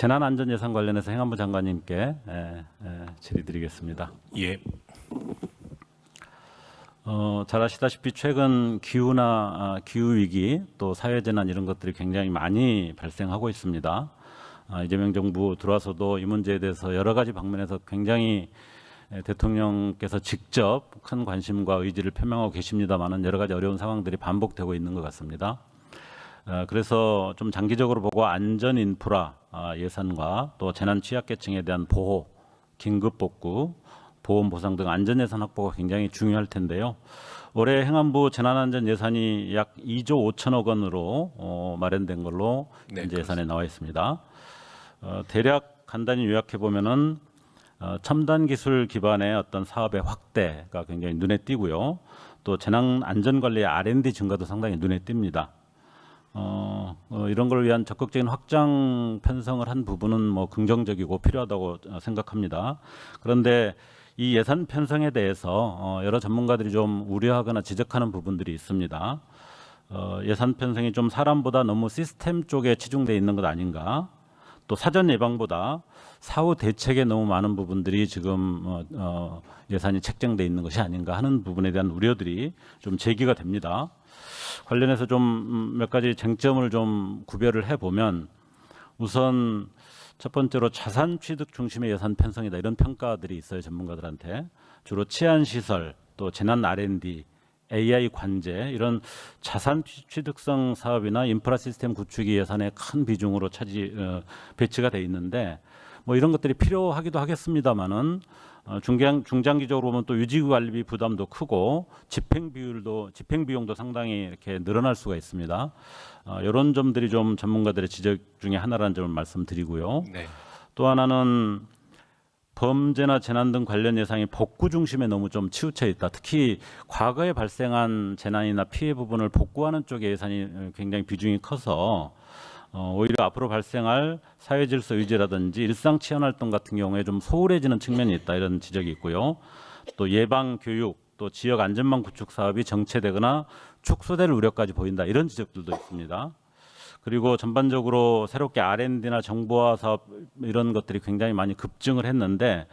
재난안전예산 관련해서 행안부 장관님께 질의드리겠습니다. 예. 잘 아시다시피 최근 기후나 기후 위기 또 사회재난 이런 것들이 굉장히 많이 발생하고 있습니다. 이재명 정부 들어와서도 이 문제에 대해서 여러 가지 방면에서 굉장히 대통령께서 직접 큰 관심과 의지를 표명하고 계십니다만은 여러 가지 어려운 상황들이 반복되고 있는 것 같습니다. 그래서 좀 장기적으로 보고 안전 인프라 예산과 또 재난 취약계층에 대한 보호, 긴급 복구, 보험 보상 등 안전 예산 확보가 굉장히 중요할 텐데요. 올해 행안부 재난안전 예산이 약 2조 5천억 원으로 마련된 걸로 현재 예산에 나와 있습니다. 대략 간단히 요약해 보면은 첨단 기술 기반의 어떤 사업의 확대가 굉장히 눈에 띄고요. 또 재난 안전 관리의 R&D 증가도 상당히 눈에 띕니다. 이런 걸 위한 적극적인 확장 편성을 한 부분은 뭐 긍정적이고 필요하다고 생각합니다. 그런데 이 예산 편성에 대해서 여러 전문가들이 좀 우려하거나 지적하는 부분들이 있습니다. 예산 편성이 좀 사람보다 너무 시스템 쪽에 치중되어 있는 것 아닌가? 또 사전 예방보다 사후 대책에 너무 많은 부분들이 지금 예산이 책정되어 있는 것이 아닌가 하는 부분에 대한 우려들이 좀 제기가 됩니다. 관련해서 좀 몇 가지 쟁점을 좀 구별을 해보면 우선 첫 번째로 자산 취득 중심의 예산 편성이다 이런 평가들이 있어요. 전문가들한테. 주로 치안시설, 또 재난 R&D, AI 관제 이런 자산 취득성 사업이나 인프라 시스템 구축이 예산의 큰 비중으로 배치가 돼 있는데 뭐 이런 것들이 필요하기도 하겠습니다만은 중장기적으로 보면 또 유지관리비 부담도 크고 집행 비용도 상당히 이렇게 늘어날 수가 있습니다. 이런 점들이 좀 전문가들의 지적 중에 하나라는 점을 말씀드리고요. 네. 또 하나는 범죄나 재난 등 관련 예산이 복구 중심에 너무 좀 치우쳐 있다. 특히 과거에 발생한 재난이나 피해 부분을 복구하는 쪽에 예산이 굉장히 비중이 커서 오히려 앞으로 발생할 사회질서 유지라든지 일상 치안 활동 같은 경우에 좀 소홀해지는 측면이 있다 이런 지적이 있고요. 또 예방 교육, 또 지역 안전망 구축 사업이 정체되거나 축소될 우려까지 보인다 이런 지적들도 있습니다. 그리고 전반적으로 새롭게 R&D나 정보화 사업 이런 것들이 굉장히 많이 급증을 했는데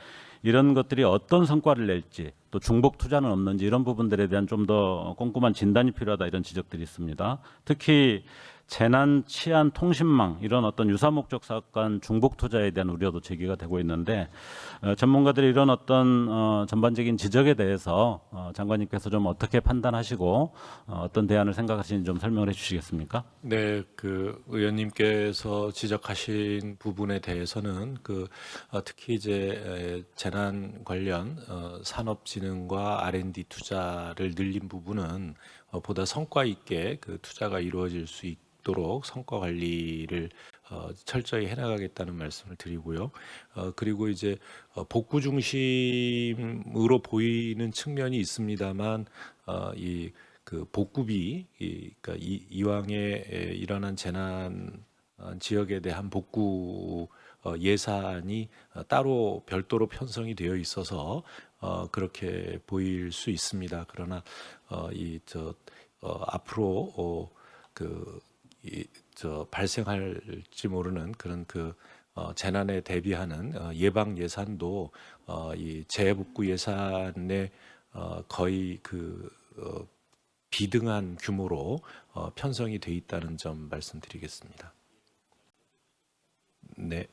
이런 것들이 어떤 성과를 낼지 또 중복 투자는 없는지 이런 부분들에 대한 좀 더 꼼꼼한 진단이 필요하다 이런 지적들이 있습니다. 특히 재난, 치안, 통신망 이런 어떤 유사 목적 사업 간 중복 투자에 대한 우려도 제기가 되고 있는데 전문가들이 이런 어떤 전반적인 지적에 대해서 장관님께서 좀 어떻게 판단하시고 어떤 대안을 생각하시는지 좀 설명을 해주시겠습니까? 네, 그 의원님께서 지적하신 부분에 대해서는 특히 이제 재난 관련 산업진흥과 R&D 투자를 늘린 부분은 보다 성과 있게 그 투자가 이루어질 수 있도록 성과 관리를 철저히 해나가겠다는 말씀을 드리고요. 그리고 이제 복구 중심으로 보이는 측면이 있습니다만 그 복구비, 그러니까 이왕에 일어난 재난 지역에 대한 복구 예산이 따로 별도로 편성이 되어 있어서 그렇게 보일 수 있습니다. 그러나 앞으로 발생할지 모르는 그런 재난에 대비하는 예방 예산도 이 재복구 예산에 거의 비등한 규모로 편성이 돼 있다는 점 말씀드리겠습니다. 네.